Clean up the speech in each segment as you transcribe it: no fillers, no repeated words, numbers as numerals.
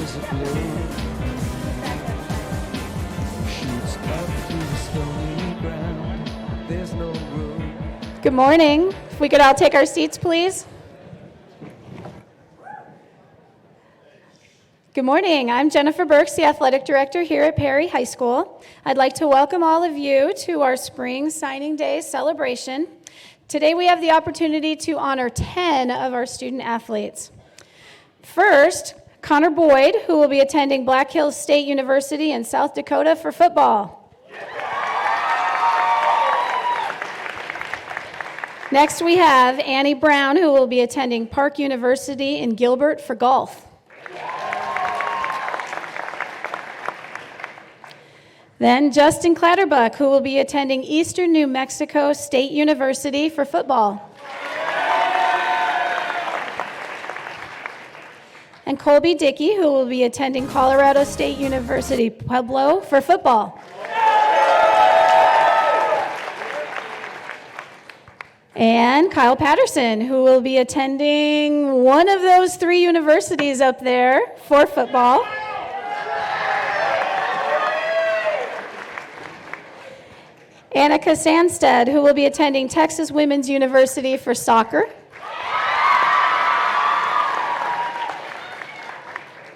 colors of blue. Shoots up through the stony ground. There's no room. Good morning. If we could all take our seats, please. Good morning. I'm Jennifer Burks, the athletic director here at Perry High School. I'd like to welcome all of you to our spring signing day celebration. Today we have the opportunity to honor 10 of our student athletes. First, Connor Boyd, who will be attending Black Hills State University in South Dakota for football. Next we have Annie Brown, who will be attending Park University in Gilbert for golf. Then Justin Clatterbuck, who will be attending Eastern New Mexico State University for football. And Colby Dickie, who will be attending Colorado State University Pueblo for football. And Kyle Patterson, who will be attending one of those three universities up there for football. Annika Sandstedt, who will be attending Texas Women's University for soccer.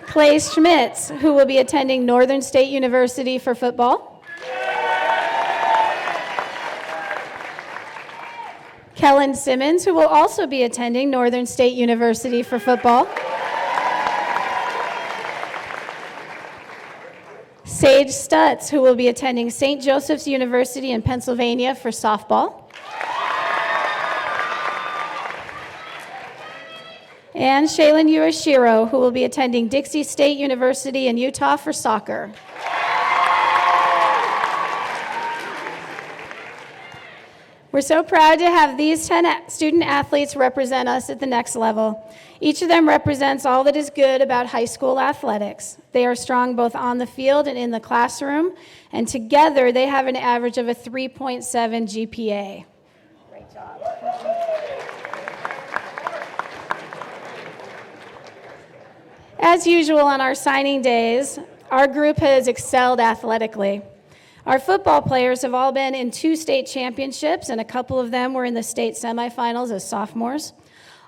Clay Schmitz, who will be attending Northern State University for football. Kellen Simmons, who will also be attending Northern State University for football. Saige Stutz, who will be attending St. Joseph's University in Pennsylvania for softball. And Shaylnn Uyeshiro, who will be attending Dixie State University in Utah for soccer. We're so proud to have these 10 student athletes represent us at the next level. Each of them represents all that is good about high school athletics. They are strong both on the field and in the classroom, and together they have an average of a 3.7 GPA. Great job. As usual on our signing days, our group has excelled athletically. Our football players have all been in 2 state championships, and a couple of them were in the state semifinals as sophomores.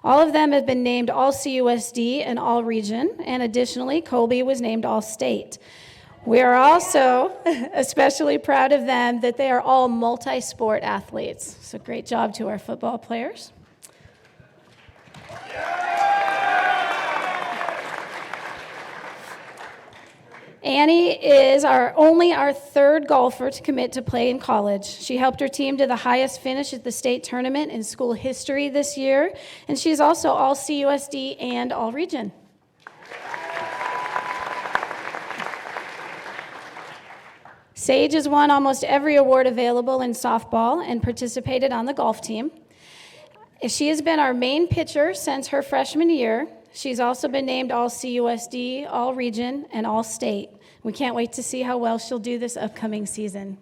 All of them have been named All-CUSD and All-Region, and additionally, Colby was named All-State. We are also especially proud of them that they are all multi-sport athletes. So great job to our football players. Annie is only our third golfer to commit to play in college. She helped her team to the highest finish at the state tournament in school history this year, and she's also All-CUSD and All-Region. Saige has won almost every award available in softball and participated on the golf team. She has been our main pitcher since her freshman year. She's also been named All-CUSD, All-Region, and All-State. We can't wait to see how well she'll do this upcoming season.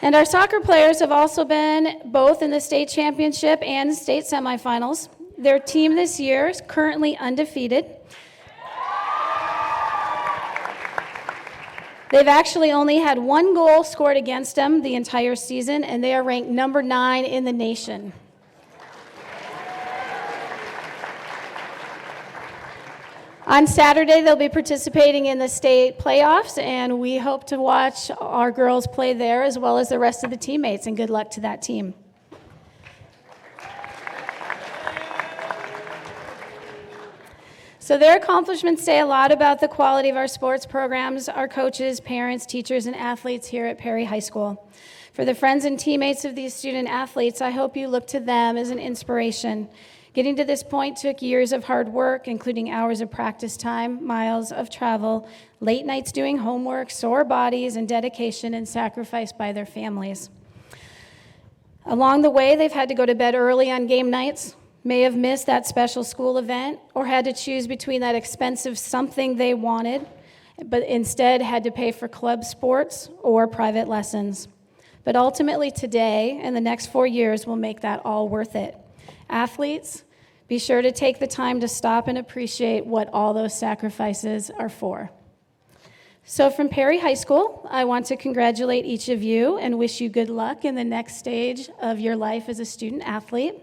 And our soccer players have also been both in the state championship and state semifinals. Their team this year is currently undefeated. They've actually only had 1 goal scored against them the entire season, and they are ranked number 9 in the nation. On Saturday, they'll be participating in the state playoffs, and we hope to watch our girls play there as well as the rest of the teammates, and good luck to that team. So their accomplishments say a lot about the quality of our sports programs, our coaches, parents, teachers, and athletes here at Perry High School. For the friends and teammates of these student athletes, I hope you look to them as an inspiration. Getting to this point took years of hard work, including hours of practice time, miles of travel, late nights doing homework, sore bodies, and dedication and sacrifice by their families. Along the way, they've had to go to bed early on game nights, may have missed that special school event, or had to choose between that expensive something they wanted, but instead had to pay for club sports or private lessons. But ultimately today and the next 4 years will make that all worth it. Athletes, Be sure to take the time to stop and appreciate what all those sacrifices are for. So from Perry High School, I want to congratulate each of you and wish you good luck in the next stage of your life as a student athlete.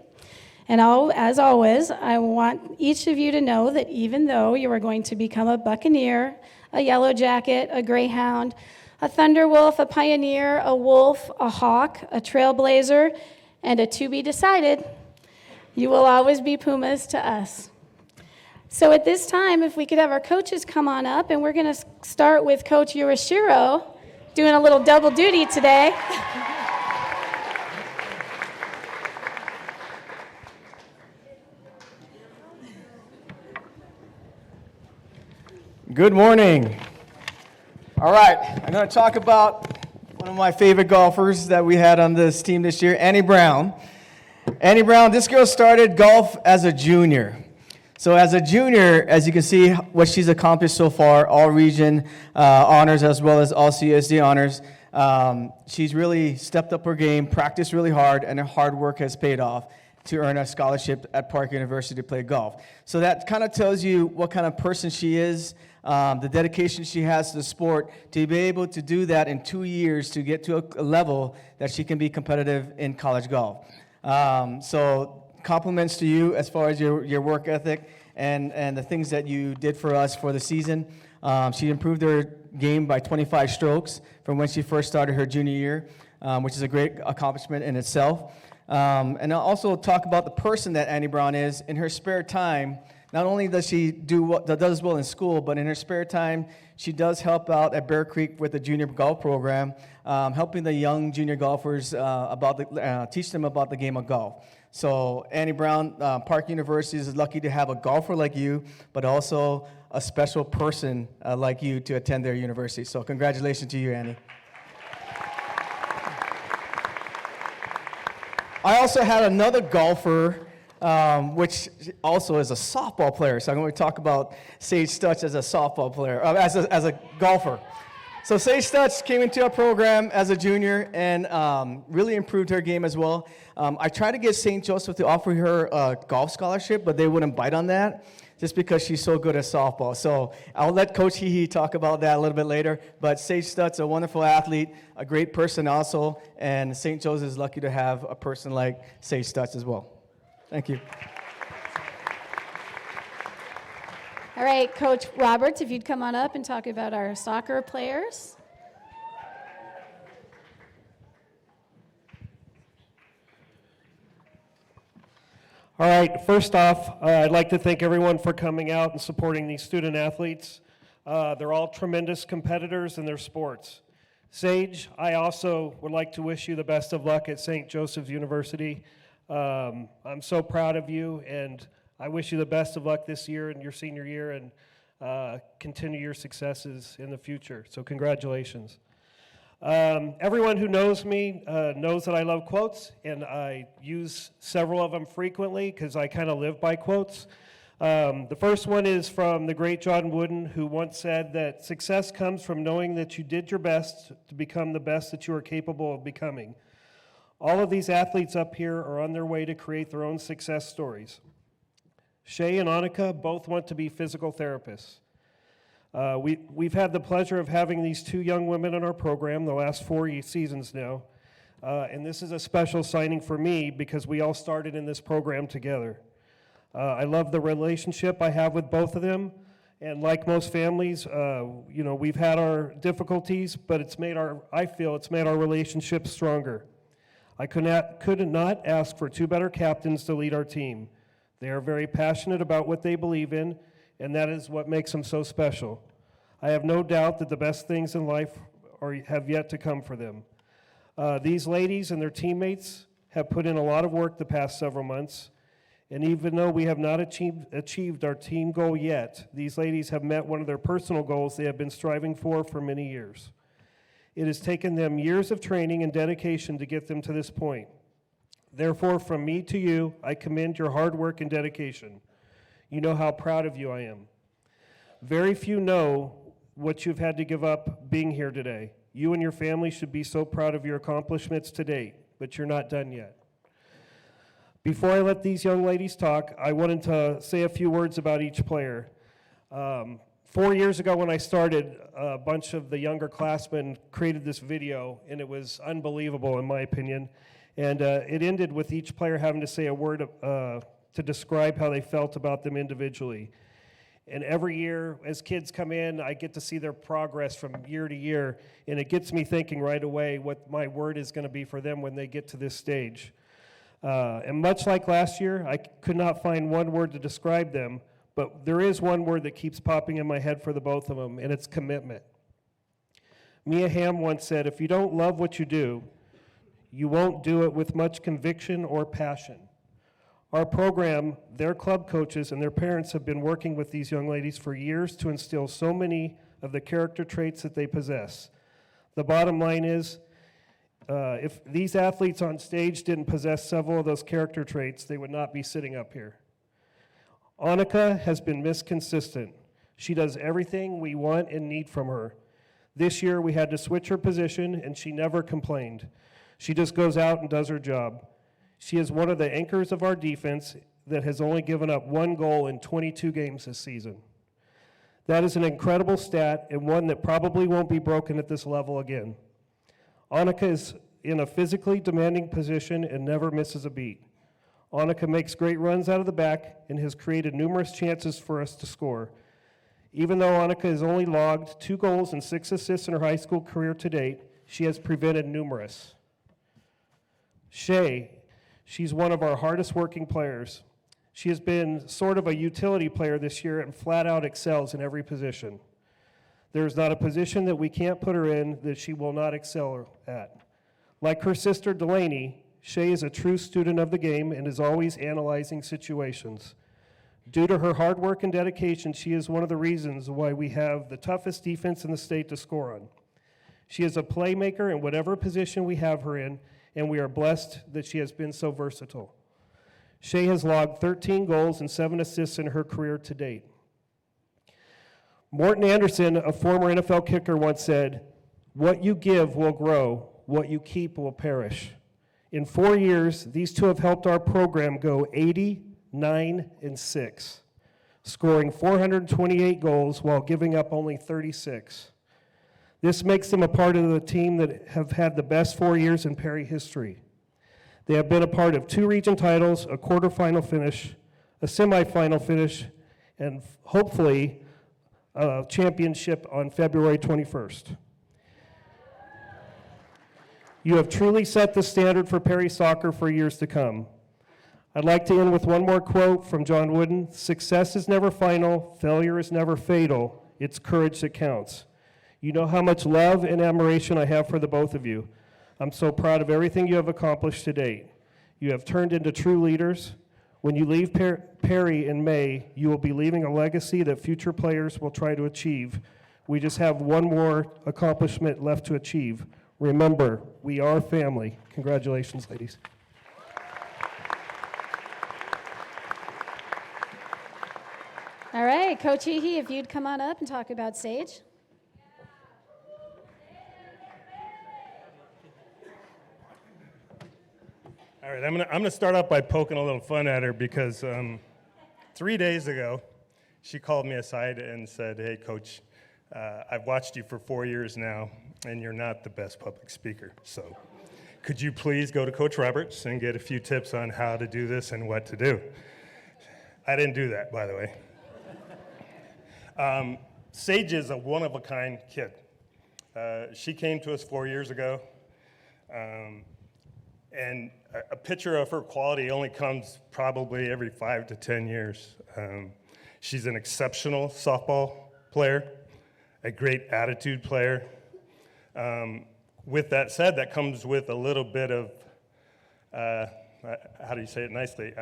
And as always, I want each of you to know that even though you are going to become a Buccaneer, a Yellow Jacket, a Greyhound, a Thunderwolf, a Pioneer, a Wolf, a Hawk, a Trailblazer, and a to be decided, you will always be Pumas to us. So at this time, if we could have our coaches come on up, and we're going to start with Coach Uyeshiro, doing a little double duty today. Good morning. All right, I'm going to talk about one of my favorite golfers that we had on this team this year, Annie Brown. Annie Brown, this girl started golf as a junior. So as a junior, as you can see what she's accomplished so far, all region honors as well as all CSD honors. She's really stepped up her game, practiced really hard, and her hard work has paid off to earn a scholarship at Park University to play golf. So that kind of tells you what kind of person she is, the dedication she has to the sport, to be able to do that in 2 years to get to a level that she can be competitive in college golf. So compliments to you as far as your work ethic and the things that you did for us for the season. She improved her game by 25 strokes from when she first started her junior year, which is a great accomplishment in itself. And I'll also talk about the person that Annie Brown is. In her spare time, not only does she does well in school, but in her spare time, she does help out at Bear Creek with the junior golf program, helping the young junior golfers teach them about the game of golf. So Annie Brown, Park University is lucky to have a golfer like you, but also a special person like you to attend their university. So congratulations to you, Annie. I also had another golfer, which also is a softball player. So I'm going to talk about Saige Stutz as a softball player, as a golfer. So Saige Stutz came into our program as a junior and really improved her game as well. I tried to get St. Joseph to offer her a golf scholarship, but they wouldn't bite on that just because she's so good at softball. So I'll let Coach Hee talk about that a little bit later. But Saige Stutz, a wonderful athlete, a great person also, and St. Joseph is lucky to have a person like Saige Stutz as well. Thank you. All right, Coach Roberts, if you'd come on up and talk about our soccer players. All right, first off, I'd like to thank everyone for coming out and supporting these student athletes. They're all tremendous competitors in their sports. Saige, I also would like to wish you the best of luck at St. Joseph's University. I'm so proud of you, and I wish you the best of luck this year and your senior year, and continue your successes in the future. So congratulations. Everyone who knows me knows that I love quotes, and I use several of them frequently because I kind of live by quotes. The first one is from the great John Wooden, who once said that success comes from knowing that you did your best to become the best that you are capable of becoming. All of these athletes up here are on their way to create their own success stories. Shaylnn and Annika both want to be physical therapists. We've had the pleasure of having these two young women in our program the last 4 seasons now, and this is a special signing for me because we all started in this program together. I love the relationship I have with both of them, and like most families, we've had our difficulties, but I feel it's made our relationship stronger. I could not ask for two better captains to lead our team. They are very passionate about what they believe in, and that is what makes them so special. I have no doubt that the best things in life have yet to come for them. These ladies and their teammates have put in a lot of work the past several months, and even though we have not achieved our team goal yet, these ladies have met one of their personal goals they have been striving for many years. It has taken them years of training and dedication to get them to this point. Therefore, from me to you, I commend your hard work and dedication. You know how proud of you I am. Very few know what you've had to give up being here today. You and your family should be so proud of your accomplishments to date, but you're not done yet. Before I let these young ladies talk, I wanted to say a few words about each player. 4 years ago when I started, a bunch of the younger classmen created this video, and it was unbelievable in my opinion. And it ended with each player having to say a word to describe how they felt about them individually. And every year, as kids come in, I get to see their progress from year to year, and it gets me thinking right away what my word is going to be for them when they get to this stage. And much like last year, I could not find one word to describe them, but there is one word that keeps popping in my head for the both of them, and it's commitment. Mia Hamm once said, "If you don't love what you do, you won't do it with much conviction or passion." Our program, their club coaches, and their parents have been working with these young ladies for years to instill so many of the character traits that they possess. The bottom line is, if these athletes on stage didn't possess several of those character traits, they would not be sitting up here. Annika has been consistent. She does everything we want and need from her. This year we had to switch her position, and she never complained. She just goes out and does her job. She is one of the anchors of our defense that has only given up 1 goal in 22 games this season. That is an incredible stat and one that probably won't be broken at this level again. Annika is in a physically demanding position and never misses a beat. Annika makes great runs out of the back and has created numerous chances for us to score. Even though Annika has only logged 2 goals and 6 assists in her high school career to date, she has prevented numerous. Shaylnn, she's one of our hardest working players. She has been sort of a utility player this year and flat out excels in every position. There's not a position that we can't put her in that she will not excel at. Like her sister Delaney, Shaylnn is a true student of the game and is always analyzing situations. Due to her hard work and dedication, she is one of the reasons why we have the toughest defense in the state to score on. She is a playmaker in whatever position we have her in, and we are blessed that she has been so versatile. Shaylnn has logged 13 goals and 7 assists in her career to date. Morton Anderson, a former NFL kicker, once said, "What you give will grow, what you keep will perish." In 4 years, these two have helped our program go 80, 9, and 6, scoring 428 goals while giving up only 36. This makes them a part of the team that have had the best 4 years in Perry history. They have been a part of 2 region titles, a quarterfinal finish, a semifinal finish, and hopefully a championship on February 21st. You have truly set the standard for Perry soccer for years to come. I'd like to end with one more quote from John Wooden. "Success is never final, failure is never fatal, it's courage that counts." You know how much love and admiration I have for the both of you. I'm so proud of everything you have accomplished to date. You have turned into true leaders. When you leave Perry in May, you will be leaving a legacy that future players will try to achieve. We just have one more accomplishment left to achieve. Remember, we are family. Congratulations, ladies. All right, Coach Hehe, if you'd come on up and talk about Saige. All right, I'm gonna start off by poking a little fun at her because 3 days ago, she called me aside and said, "Hey, Coach, I've watched you for 4 years now, and you're not the best public speaker. So could you please go to Coach Roberts and get a few tips on how to do this and what to do?" I didn't do that, by the way. Saige is a one-of-a-kind kid. She came to us 4 years ago, and a picture of her quality only comes probably every 5 to 10 years. She's an exceptional softball player, a great attitude player. With that said, that comes with a little bit of, how do you say it nicely?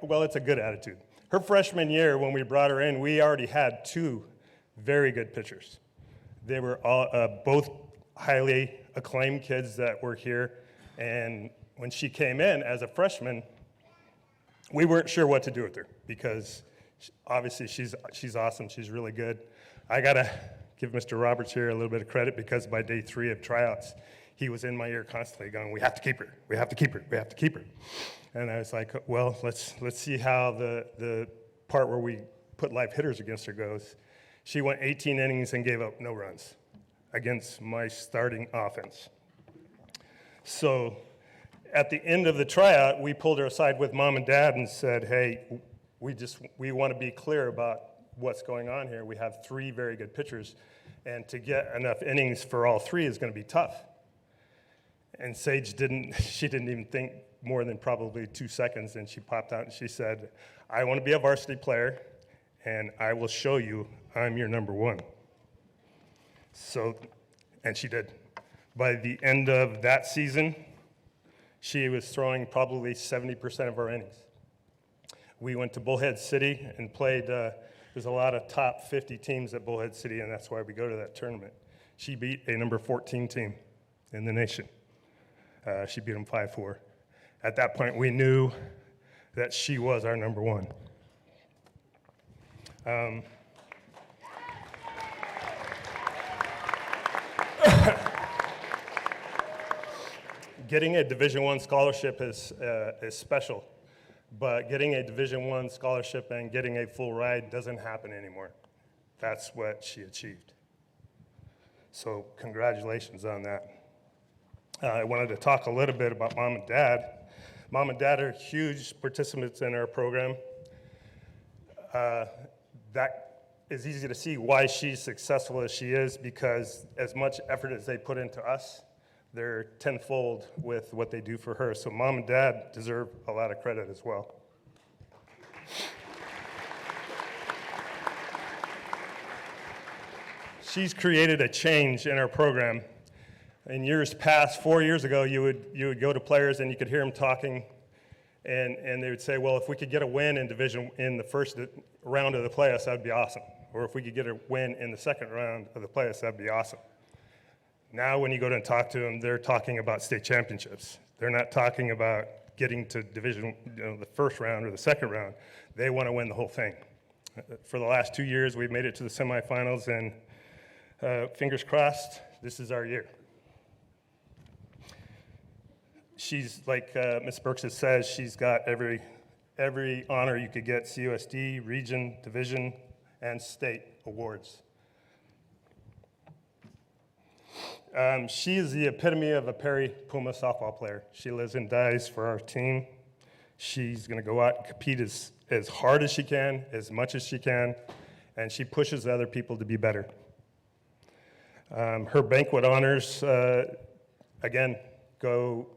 Well, it's a good attitude. Her freshman year, when we brought her in, we already had 2 very good pitchers. They were all, both highly acclaimed kids that were here, and when she came in as a freshman, we weren't sure what to do with her because obviously she's awesome, she's really good. I gotta give Mr. Roberts here a little bit of credit because by day 3 of tryouts, he was in my ear constantly going, "We have to keep her, we have to keep her, we have to keep her." And I was like, well, let's see how the part where we put live hitters against her goes. She went 18 innings and gave up no runs against my starting offense. So at the end of the tryout, we pulled her aside with mom and dad and said, hey, we want to be clear about what's going on here. We have 3 very good pitchers, and to get enough innings for all 3 is going to be tough. And Saige didn't even think more than probably 2 seconds, and she popped out and she said, I want to be a varsity player, and I will show you I'm your number 1. So, and she did. By the end of that season, she was throwing probably 70% of our innings. We went to Bullhead City and played, there's a lot of top 50 teams at Bullhead City, and that's why we go to that tournament. She beat a number 14 team in the nation. She beat them 5-4. At that point, we knew that she was our number 1. Getting a Division I scholarship is special, but getting a Division I scholarship and getting a full ride doesn't happen anymore. That's what she achieved. So congratulations on that. I wanted to talk a little bit about mom and dad. Mom and dad are huge participants in our program. That is easy to see why she's successful as she is, because as much effort as they put into us, they're tenfold with what they do for her. So mom and dad deserve a lot of credit as well. She's created a change in our program. In years past, 4 years ago, you would go to players and you could hear them talking, and they would say, well, if we could get a win in the first round of the playoffs, that'd be awesome. Or if we could get a win in the second round of the playoffs, that'd be awesome. Now when you go to and talk to them, they're talking about state championships. They're not talking about getting to division, the first round or the second round. They want to win the whole thing. For the last 2 years, we've made it to the semifinals, and fingers crossed, this is our year. She's, like Ms. Burks has said, she's got every honor you could get: CUSD, region, division, and state awards. She is the epitome of a Perry Pumas softball player. She lives and dies for our team. She's going to go out and compete as hard as she can, as much as she can, and she pushes other people to be better. Her banquet honors, again, go,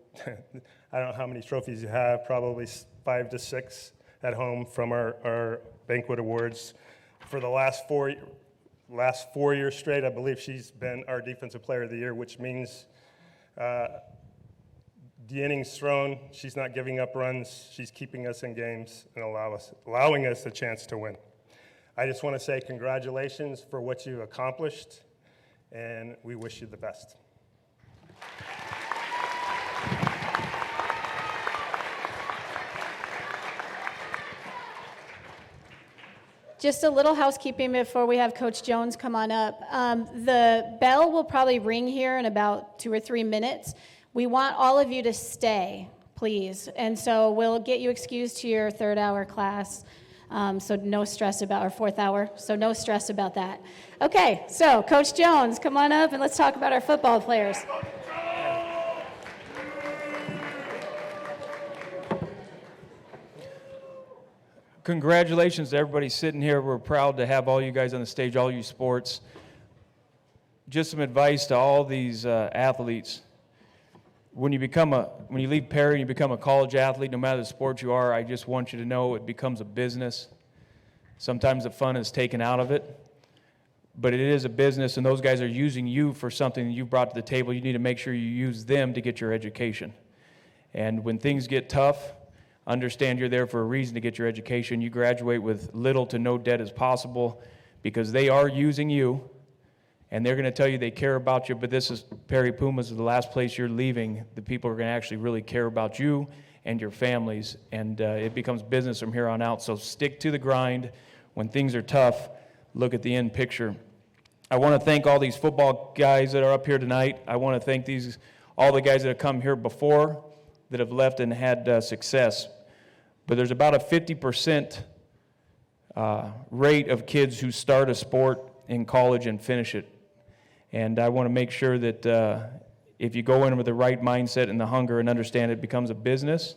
I don't know how many trophies you have, probably 5 to 6 at home from our banquet awards. For the last 4 years straight, I believe she's been our Defensive Player of the Year, which means the innings thrown, she's not giving up runs, she's keeping us in games and allowing us a chance to win. I just want to say congratulations for what you've accomplished, and we wish you the best. Just a little housekeeping before we have Coach Jones come on up. The bell will probably ring here in about 2 or 3 minutes. We want all of you to stay, please. And so we'll get you excused to your 3rd hour class. So no stress about our 4th hour. So no stress about that. Okay, so Coach Jones, come on up and let's talk about our football players. Congratulations to everybody sitting here. We're proud to have all you guys on the stage, all you sports. Just some advice to all these athletes. When you leave Perry and you become a college athlete, no matter the sport you are, I just want you to know it becomes a business. Sometimes the fun is taken out of it, but it is a business, and those guys are using you for something that you brought to the table. You need to make sure you use them to get your education. And when things get tough, understand you're there for a reason to get your education. You graduate with little to no debt as possible, because they are using you, and they're going to tell you they care about you, but this is Perry Pumas, the last place you're leaving. The people are going to actually really care about you and your families, and it becomes business from here on out. So stick to the grind. When things are tough, look at the end picture. I want to thank all these football guys that are up here tonight. I want to thank all the guys that have come here before. that have left and had success, but there's about a 50% rate of kids who start a sport in college and finish it. And I want to make sure that if you go in with the right mindset and the hunger and understand it becomes a business,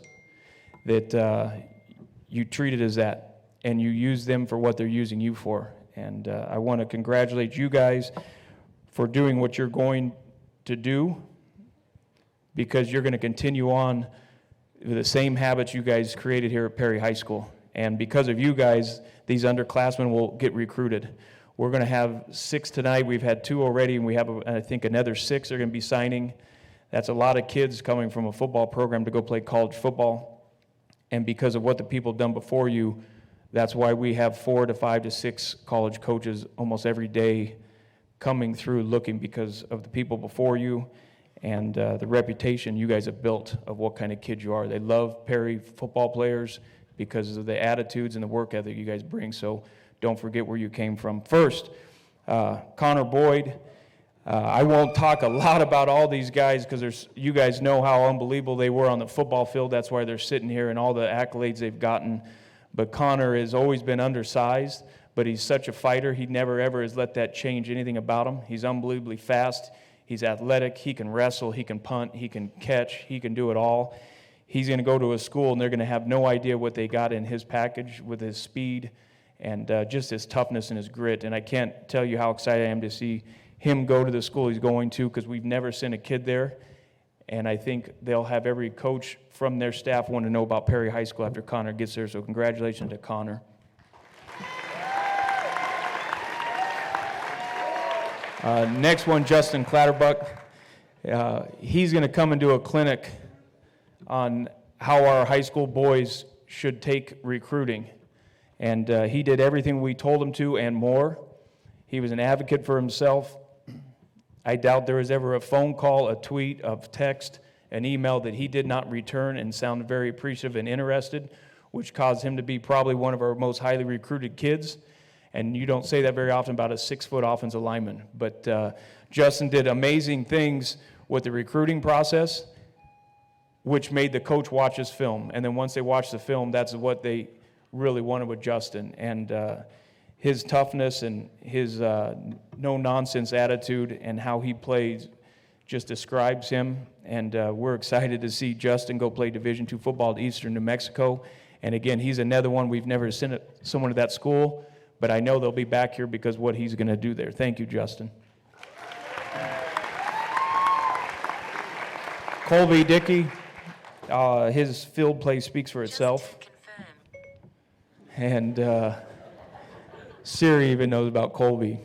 that you treat it as that, and you use them for what they're using you for. And I want to congratulate you guys for doing what you're going to do, because you're going to continue on with the same habits you guys created here at Perry High School. And because of you guys, these underclassmen will get recruited. We're going to have 6 tonight. We've had 2 already, and we have, I think, another 6 are going to be signing. That's a lot of kids coming from a football program to go play college football. And because of what the people have done before you, that's why we have 4 to 5 to 6 college coaches almost every day coming through looking, because of the people before you and the reputation you guys have built of what kind of kids you are. They love Perry football players because of the attitudes and the work ethic you guys bring. So don't forget where you came from. First, Connor Boyd. I won't talk a lot about all these guys because you guys know how unbelievable they were on the football field. That's why they're sitting here and all the accolades they've gotten. But Connor has always been undersized, but he's such a fighter. He never, ever has let that change anything about him. He's unbelievably fast. He's athletic. He can wrestle. He can punt. He can catch. He can do it all. He's going to go to a school, and they're going to have no idea what they got in his package with his speed and just his toughness and his grit. And I can't tell you how excited I am to see him go to the school he's going to, because we've never sent a kid there. And I think they'll have every coach from their staff want to know about Perry High School after Connor gets there. So congratulations to Connor. Next one, Justin Clatterbuck. He's going to come and do a clinic on how our high school boys should take recruiting. And he did everything we told him to and more. He was an advocate for himself. I doubt there was ever a phone call, a tweet, a text, an email that he did not return and sounded very appreciative and interested, which caused him to be probably one of our most highly recruited kids. And you don't say that very often about a 6-foot offensive lineman. But Justin did amazing things with the recruiting process, which made the coach watch his film. And then once they watched the film, that's what they really wanted with Justin. And his toughness and his no-nonsense attitude and how he plays just describes him. And we're excited to see Justin go play Division II football at Eastern New Mexico. And again, he's another one. We've never sent someone to that school, but I know they'll be back here because what he's going to do there. Thank you, Justin. Colby, Dickie, his field play speaks for itself. And Siri even knows about Colby.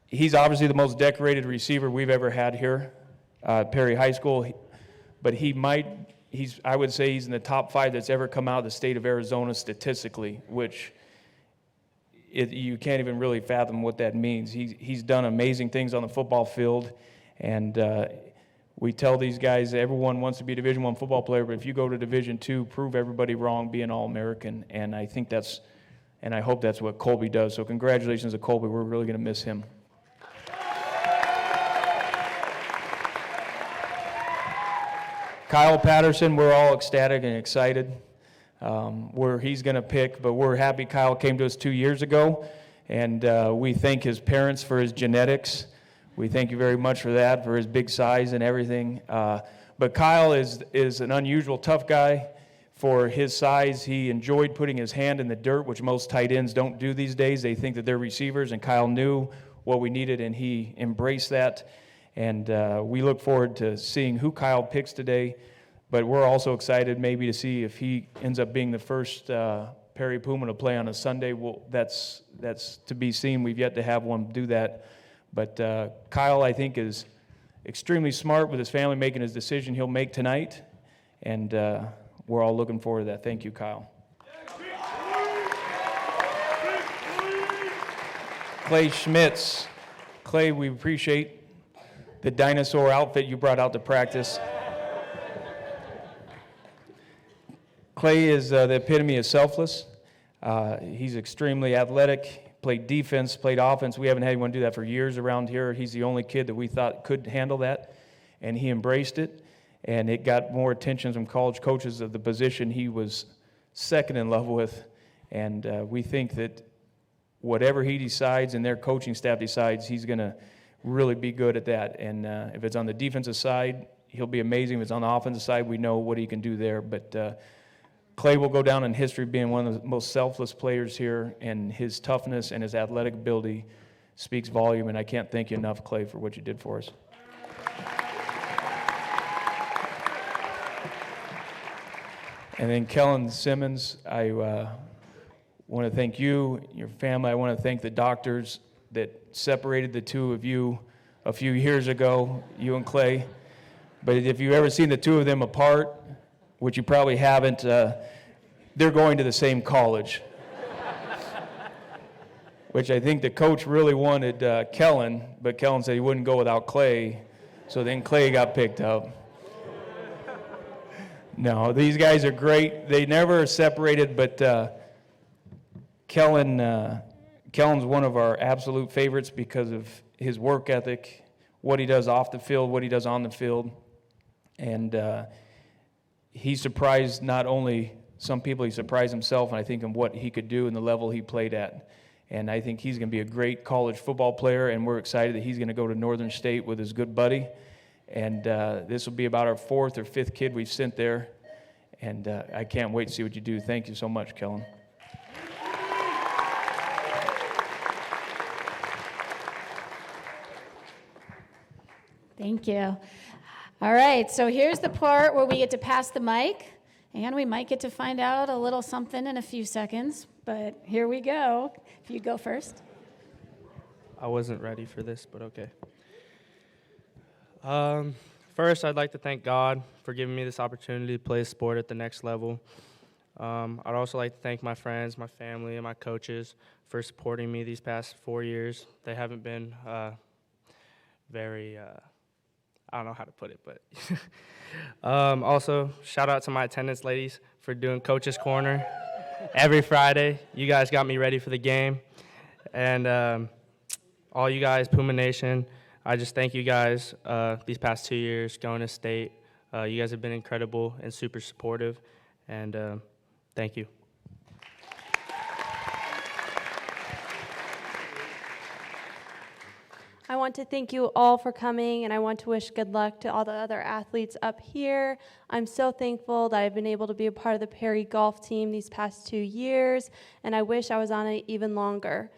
He's obviously the most decorated receiver we've ever had here at Perry High School, but I would say he's in the top 5 that's ever come out of the state of Arizona statistically, which you can't even really fathom what that means. He's done amazing things on the football field, and we tell these guys everyone wants to be a Division I football player, but if you go to Division II, prove everybody wrong, be an All-American, and I think and I hope that's what Colby does. So congratulations to Colby. We're really going to miss him. Kyle Patterson, we're all ecstatic and excited where he's going to pick, but we're happy Kyle came to us 2 years ago, and we thank his parents for his genetics. We thank you very much for that, for his big size and everything. But Kyle is an unusual tough guy for his size. He enjoyed putting his hand in the dirt, which most tight ends don't do these days. They think that they're receivers, and Kyle knew what we needed, and he embraced that. And we look forward to seeing who Kyle picks today. But we're also excited maybe to see if he ends up being the first Perry Puma to play on a Sunday. Well, that's to be seen. We've yet to have one do that. But Kyle, I think, is extremely smart with his family making his decision he'll make tonight. And we're all looking forward to that. Thank you, Kyle. Clay Schmitz. Clay, we appreciate the dinosaur outfit you brought out to practice. Clay is the epitome of selfless. He's extremely athletic. Played defense, played offense. We haven't had anyone do that for years around here. He's the only kid that we thought could handle that. and he embraced it, and it got more attention from college coaches of the position he was second in love with, and we think that whatever he decides and their coaching staff decides, he's going to really be good at that. And if it's on the defensive side, he'll be amazing. If it's on the offensive side, we know what he can do there. But Clay will go down in history being one of the most selfless players here, and his toughness and his athletic ability speaks volume, and I can't thank you enough, Clay, for what you did for us. And then Kellen, Simmons, I want to thank you, your family. I want to thank the doctors that separated the two of you a few years ago, you and Clay. But if you've ever seen the two of them apart, which you probably haven't, they're going to the same college. Which I think the coach really wanted Kellen, but Kellen said he wouldn't go without Clay, so then Clay got picked up. No, these guys are great. They never separated, but Kellen's one of our absolute favorites because of his work ethic, what he does off the field, what he does on the field. And he surprised not only some people, he surprised himself, and I think in what he could do and the level he played at. And I think he's going to be a great college football player, and we're excited that he's going to go to Northern State with his good buddy. And this will be about our fourth or fifth kid we've sent there. And I can't wait to see what you do. Thank you so much, Kellen. Thank you. All right, so here's the part where we get to pass the mic, and we might get to find out a little something in a few seconds, but here we go. If you go first. I wasn't ready for this, but okay. First, I'd like to thank God for giving me this opportunity to play a sport at the next level. I'd also like to thank my friends, my family, and my coaches for supporting me these past 4 years. They haven't been very, I don't know how to put it, but also, shout out to my attendance ladies for doing Coach's Corner every Friday. You guys got me ready for the game. And all you guys, Puma Nation, I just thank you guys these past 2 years going to state. You guys have been incredible and super supportive, and thank you. I want to thank you all for coming, and I want to wish good luck to all the other athletes up here. I'm so thankful that I've been able to be a part of the Perry golf team these past 2 years, and I wish I was on it even longer.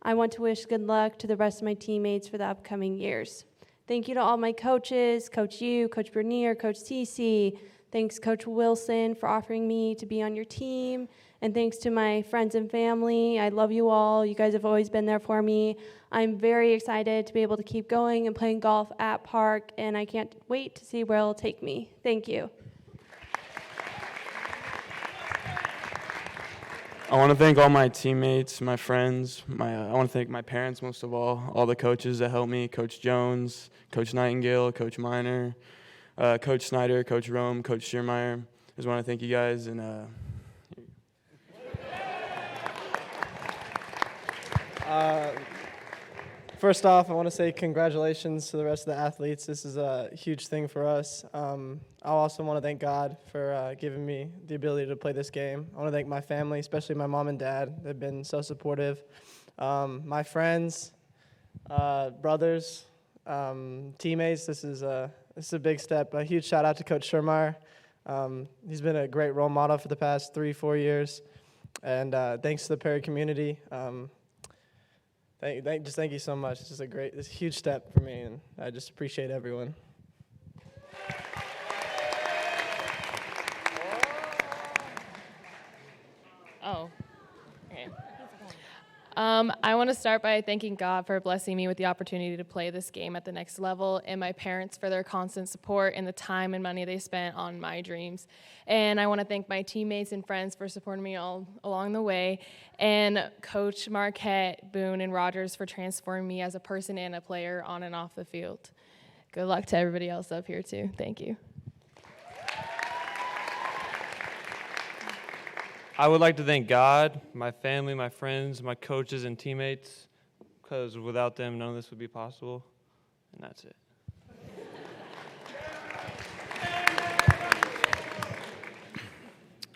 I want to wish good luck to the rest of my teammates for the upcoming years. Thank you to all my coaches, Coach Yu, Coach Bernier, Coach Cece. Thanks, Coach Wilson, for offering me to be on your team. And thanks to my friends and family. I love you all. You guys have always been there for me. I'm very excited to be able to keep going and playing golf at Park, and I can't wait to see where it'll take me. Thank you. I want to thank all my teammates, my friends. I want to thank my parents most of all the coaches that helped me, Coach Jones, Coach Nightingale, Coach Miner, Coach Snyder, Coach Rome, Coach Schiermeyer. I just want to thank you guys. And First off, I want to say congratulations to the rest of the athletes. This is a huge thing for us. I also want to thank God for giving me the ability to play this game. I want to thank my family, especially my mom and dad. They've been so supportive. My friends, brothers, teammates, this is a big step. A huge shout out to Coach Schiermeyer. He's been a great role model for the past 3-4 years. And thanks to the Perry community. Thank you so much. This is a huge step for me, and I just appreciate everyone. Oh, okay. I want to start by thanking God for blessing me with the opportunity to play this game at the next level, and my parents for their constant support and the time and money they spent on my dreams. And I want to thank my teammates and friends for supporting me all along the way, and Coach Marquette, Boone, and Rogers for transforming me as a person and a player on and off the field. Good luck to everybody else up here, too. Thank you. I would like to thank God, my family, my friends, my coaches, and teammates, because without them, none of this would be possible, and that's it.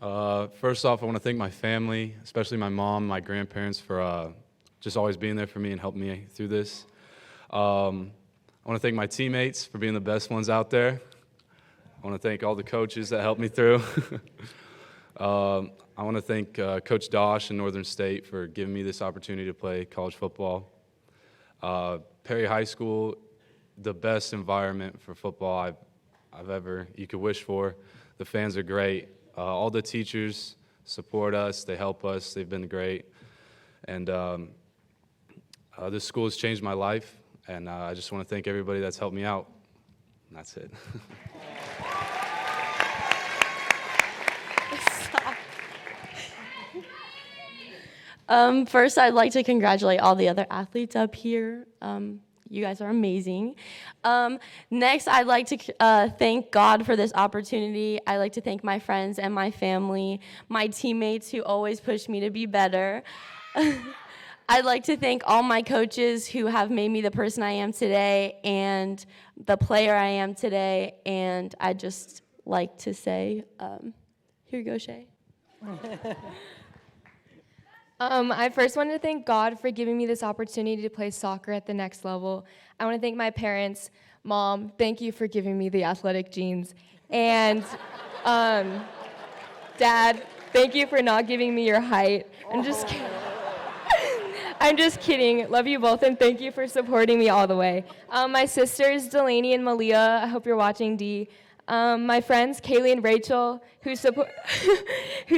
First off, I want to thank my family, especially my mom, my grandparents, for just always being there for me and helping me through this. I want to thank my teammates for being the best ones out there. I want to thank all the coaches that helped me through. I want to thank Coach Dosh and Northern State for giving me this opportunity to play college football. Perry High School, the best environment for football I've ever you could wish for. The fans are great. All the teachers support us. They help us. They've been great. And this school has changed my life, and I just want to thank everybody that's helped me out. And that's it. First, I'd like to congratulate all the other athletes up here. You guys are amazing. Next, I'd like to thank God for this opportunity. I'd like to thank my friends and my family, my teammates who always push me to be better. I'd like to thank all my coaches who have made me the person I am today and the player I am today. And I'd just like to say, here you go, Shay. I first wanted to thank God for giving me this opportunity to play soccer at the next level. I want to thank my parents. Mom, thank you for giving me the athletic genes. And Dad, thank you for not giving me your height. I'm just kidding. I'm just kidding. Love you both, and thank you for supporting me all the way. My sisters, Delaney and Malia, I hope you're watching, Dee. My friends, Kaylee and Rachel, who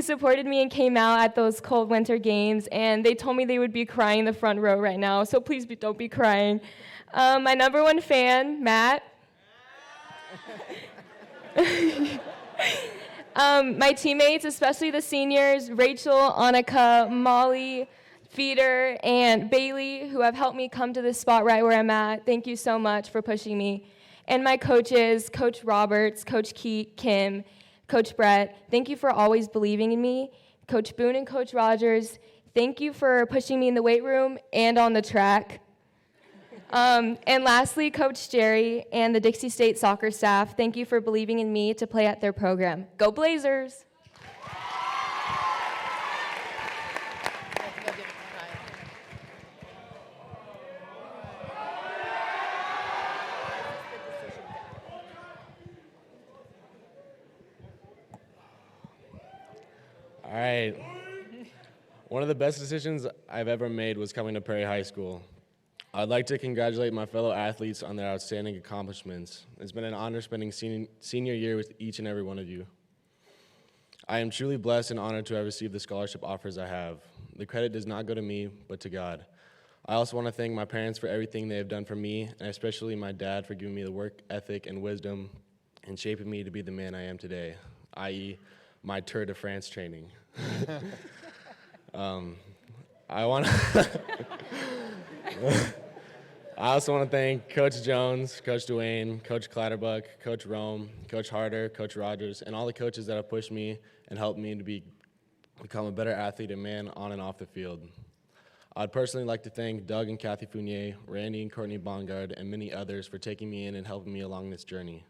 supported me and came out at those cold winter games, and they told me they would be crying in the front row right now, so please don't be crying. My number one fan, Matt. My teammates, especially the seniors, Rachel, Annika, Molly, Feeder, and Bailey, who have helped me come to this spot right where I'm at. Thank you so much for pushing me. And my coaches, Coach Roberts, Coach Kim, Coach Brett, thank you for always believing in me. Coach Boone and Coach Rogers, thank you for pushing me in the weight room and on the track. And lastly, Coach Jerry and the Dixie State soccer staff, thank you for believing in me to play at their program. Go Blazers! All right. One of the best decisions I've ever made was coming to Perry High School. I'd like to congratulate my fellow athletes on their outstanding accomplishments. It's been an honor spending senior year with each and every one of you. I am truly blessed and honored to have received the scholarship offers I have. The credit does not go to me, but to God. I also want to thank my parents for everything they have done for me, and especially my dad for giving me the work ethic and wisdom and shaping me to be the man I am today, i.e., my Tour de France training. I also want to thank Coach Jones, Coach Duane, Coach Clatterbuck, Coach Rome, Coach Harder, Coach Rogers, and all the coaches that have pushed me and helped me to become a better athlete and man on and off the field. I'd personally like to thank Doug and Kathy Fournier, Randy and Courtney Bongard, and many others for taking me in and helping me along this journey.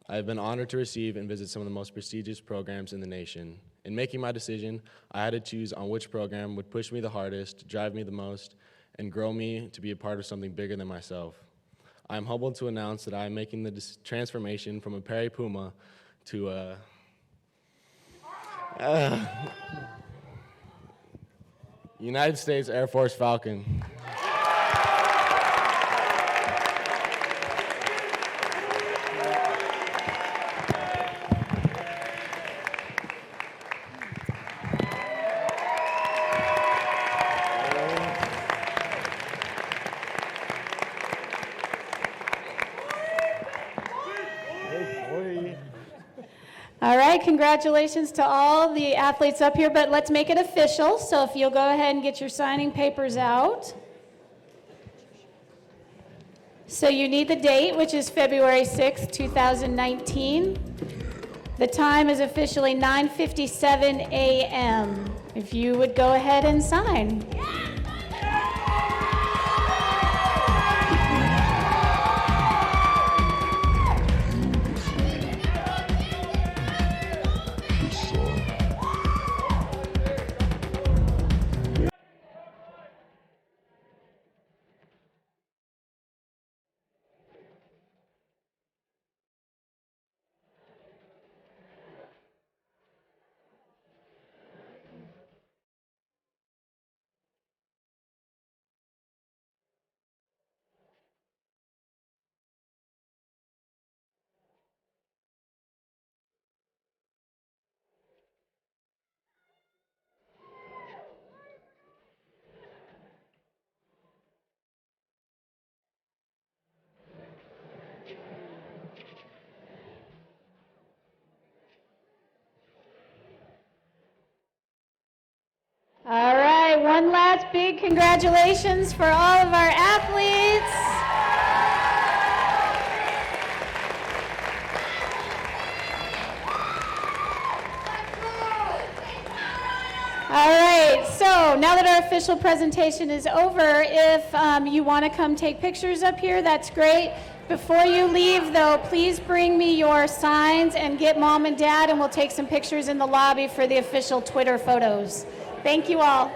I have been honored to receive and visit some of the most prestigious programs in the nation. In making my decision, I had to choose on which program would push me the hardest, drive me the most, and grow me to be a part of something bigger than myself. I am humbled to announce that I am making the transformation from a Perry Puma to a United States Air Force Falcon. All right, congratulations to all the athletes up here, but let's make it official. So if you'll go ahead and get your signing papers out. So you need the date, which is February 6th, 2019. The time is officially 9:57 a.m. If you would go ahead and sign. up big congratulations for all of our athletes. All right, so now that our official presentation is over, if you want to come take pictures up here, that's great. Before you leave, though, please bring me your signs and get Mom and Dad, and we'll take some pictures in the lobby for the official Twitter photos. Thank you all.